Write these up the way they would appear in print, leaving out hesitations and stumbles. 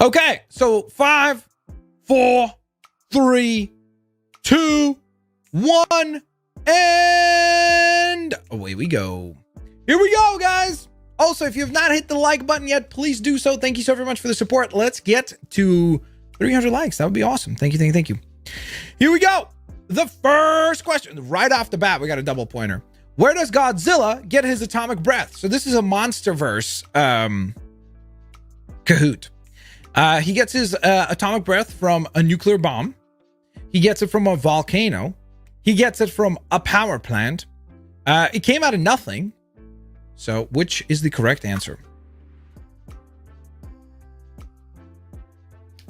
Okay, so 5, 4, 3, 2, 1, and away we go. Here we go, guys. Also, if you have not hit the like button yet, please do so. Thank you so very much for the support. Let's get to 300 likes. That would be awesome. Thank you, thank you, thank you. Here we go. The first question, right off the bat, we got a double pointer. Where does Godzilla get his atomic breath? So this is a MonsterVerse Kahoot. He gets his atomic breath from a nuclear bomb. He gets it from a volcano. He gets it from a power plant. It came out of nothing. So which is the correct answer?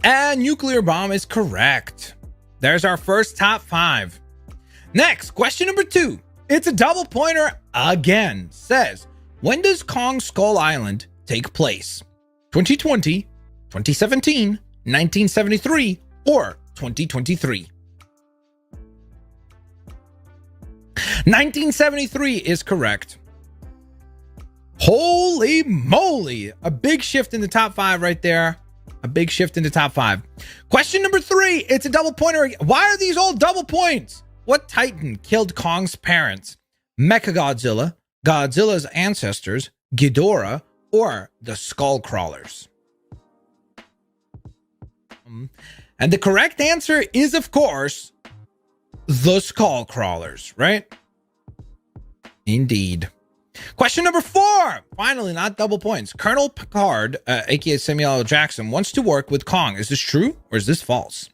And nuclear bomb is correct. There's our first top 5. Next, question number 2. It's a double pointer again. Says, when does Kong Skull Island take place? 2020, 2017, 1973, or 2023? 1973 is correct. Holy moly. A big shift in the top 5 right there. A big shift in the top 5. Question number 3. It's a double pointer. Why are these all double points? What Titan killed Kong's parents? Mechagodzilla, Godzilla's ancestors, Ghidorah, or the Skullcrawlers? And the correct answer is, of course, the Skullcrawlers, right? Indeed. Question number 4. Finally, not double points. Colonel Picard, aka Samuel L. Jackson, wants to work with Kong. Is this true or is this false?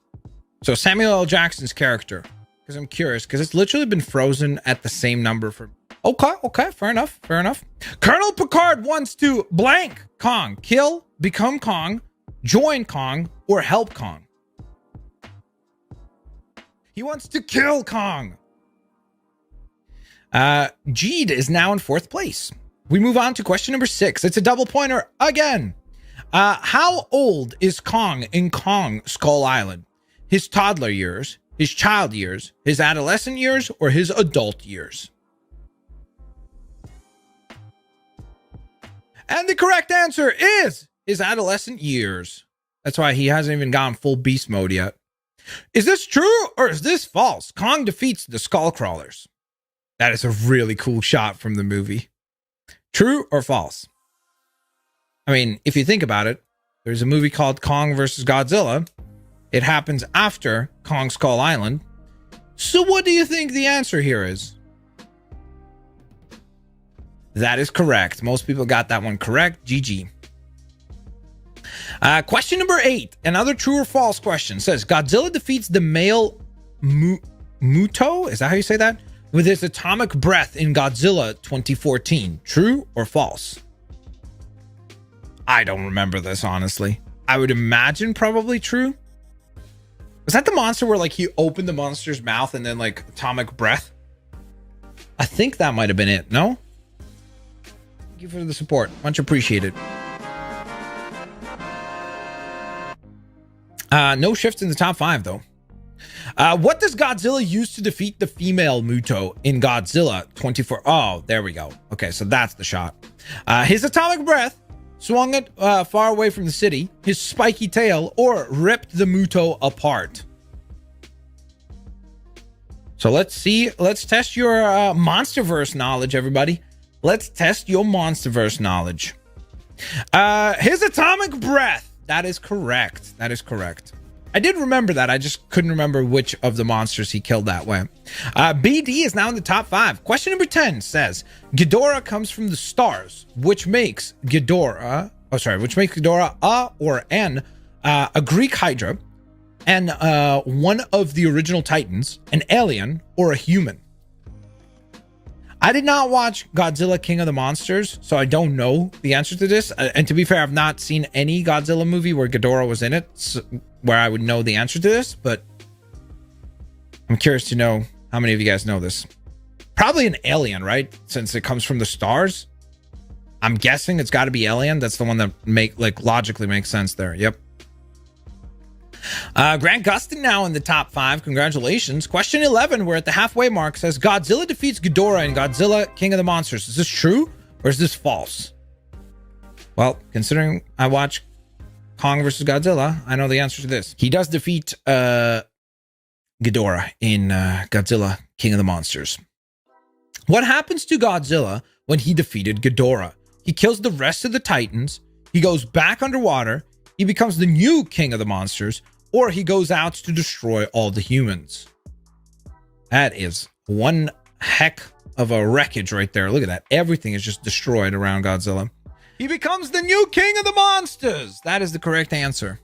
So Samuel L. Jackson's character, because I'm curious, because it's literally been frozen at the same number for... Okay, fair enough. Colonel Picard wants to blank Kong. Kill, become Kong, join Kong, or help Kong. He wants to kill Kong. Jeed is now in 4th place. We move on to question number 6. It's a double pointer again. How old is Kong in Kong Skull Island? His toddler years, his child years, his adolescent years, or his adult years? And the correct answer is his adolescent years. That's why he hasn't even gone full beast mode yet. Is this true or is this false? Kong defeats the Skullcrawlers. That is a really cool shot from the movie. True or false? I mean, if you think about it, there's a movie called Kong vs. Godzilla. It happens after Kong Skull Island. So what do you think the answer here is? That is correct. Most people got that one correct. GG. Question number 8. Another true or false question. Says, Godzilla defeats the male Muto? Is that how you say that? With his atomic breath in Godzilla 2014. True or false? I don't remember this, honestly. I would imagine probably true. Was that the monster where like he opened the monster's mouth and then like atomic breath? I think that might have been it. No? Thank you for the support. Much appreciated. No shifts in the top 5 though. What does Godzilla use to defeat the female Muto in Godzilla 24? Oh, there we go. Okay, so that's the shot. His atomic breath, swung it far away from the city, his spiky tail, or ripped the Muto apart. So let's see. Let's test your MonsterVerse knowledge, everybody. Let's test your MonsterVerse knowledge. His atomic breath. That is correct. That is correct. I did remember that. I just couldn't remember which of the monsters he killed that way. BD is now in the top 5. Question number 10 says, Ghidorah comes from the stars, which makes Ghidorah, a or an, a Greek Hydra, and one of the original Titans, an alien, or a human. I did not watch Godzilla King of the Monsters, so I don't know the answer to this. And to be fair, I've not seen any Godzilla movie where Ghidorah was in it, so, where I would know the answer to this, but I'm curious to know how many of you guys know this. Probably an alien, right? Since it comes from the stars. I'm guessing it's got to be alien. That's the one that logically makes sense there. Yep. Grant Gustin now in the top 5. Congratulations. Question 11, we're at the halfway mark, says Godzilla defeats Ghidorah in Godzilla King of the Monsters. Is this true or is this false? Well, considering I watch Kong versus Godzilla, I know the answer to this. He does defeat Ghidorah in Godzilla, King of the Monsters. What happens to Godzilla when he defeated Ghidorah? He kills the rest of the Titans. He goes back underwater. He becomes the new King of the Monsters, or he goes out to destroy all the humans. That is one heck of a wreckage right there. Look at that. Everything is just destroyed around Godzilla. He becomes the new King of the Monsters. That is the correct answer.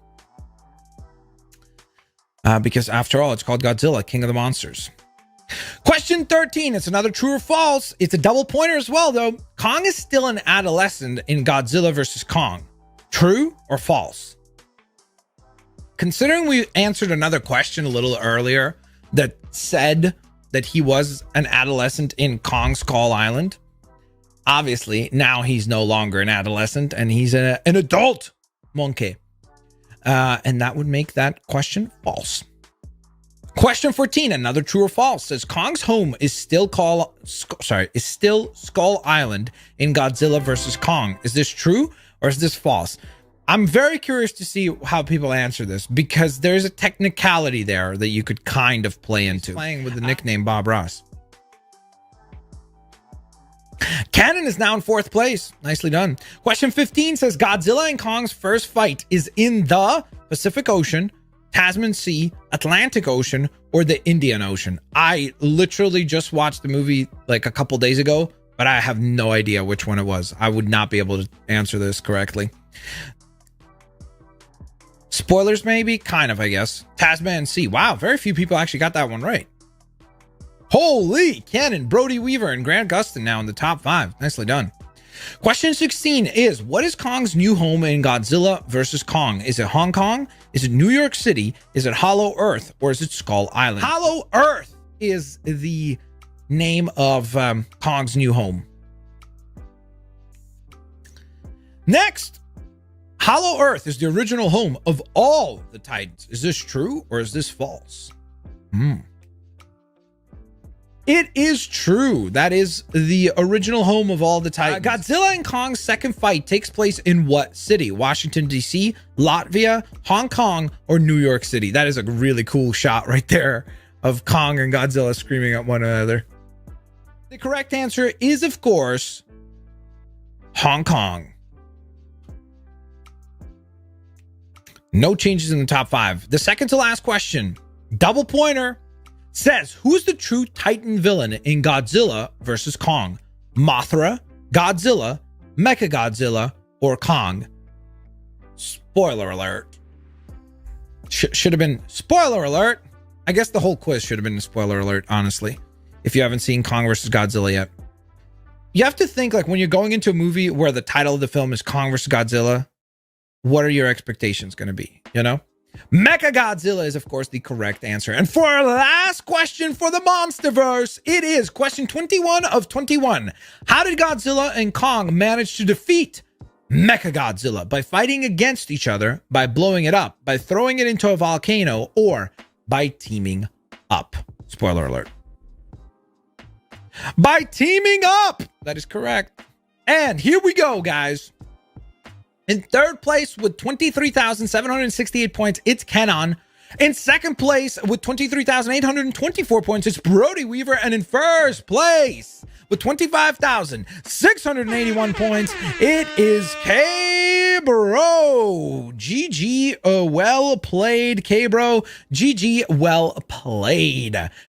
Because after all, it's called Godzilla, King of the Monsters. Question 13. It's another true or false. It's a double pointer as well, though. Kong is still an adolescent in Godzilla versus Kong. True or false? Considering we answered another question a little earlier that said that he was an adolescent in Kong Skull Island, obviously now he's no longer an adolescent and he's an adult monkey. And that would make that question false. Question 14, another true or false, says Kong's home is still Skull Island in Godzilla versus Kong. Is this true or is this false? I'm very curious to see how people answer this, because there's a technicality there that you could kind of play into. Playing with the nickname Bob Ross. Cannon is now in 4th place. Nicely done. Question 15 says Godzilla and Kong's first fight is in the Pacific Ocean, Tasman Sea, Atlantic Ocean, or the Indian Ocean. I literally just watched the movie like a couple days ago, but I have no idea which one it was. I would not be able to answer this correctly. Spoilers, maybe? Kind of, I guess. Tasman Sea. Wow, very few people actually got that one right. Holy Cannon, Brody Weaver, and Grant Gustin now in the top 5. Nicely done. Question 16 is, what is Kong's new home in Godzilla versus Kong? Is it Hong Kong? Is it New York City? Is it Hollow Earth? Or is it Skull Island? Hollow Earth is the name of Kong's new home. Next, Hollow Earth is the original home of all the Titans. Is this true or is this false? It is true. That is the original home of all the Titans. Godzilla and Kong's second fight takes place in what city? Washington, D.C., Latvia, Hong Kong, or New York City? That is a really cool shot right there of Kong and Godzilla screaming at one another. The correct answer is, of course, Hong Kong. No changes in the top 5. The second to last question, double pointer, says, who's the true Titan villain in Godzilla versus Kong? Mothra, Godzilla, Mechagodzilla, or Kong? Spoiler alert. Should have been spoiler alert. I guess the whole quiz should have been a spoiler alert, honestly, if you haven't seen Kong versus Godzilla yet. You have to think, like, when you're going into a movie where the title of the film is Kong versus Godzilla, what are your expectations going to be, you know? Mechagodzilla is, of course, the correct answer. And for our last question for the Monsterverse, it is question 21 of 21. How did Godzilla and Kong manage to defeat Mechagodzilla? By fighting against each other, by blowing it up, by throwing it into a volcano, or by teaming up? Spoiler alert. By teaming up! That is correct. And here we go, guys. In 3rd place with 23,768 points, it's Kenon. In 2nd place with 23,824 points, it's Brody Weaver. And in 1st place with 25,681 points, it is K-Bro. GG, well played, K-Bro. GG, well played.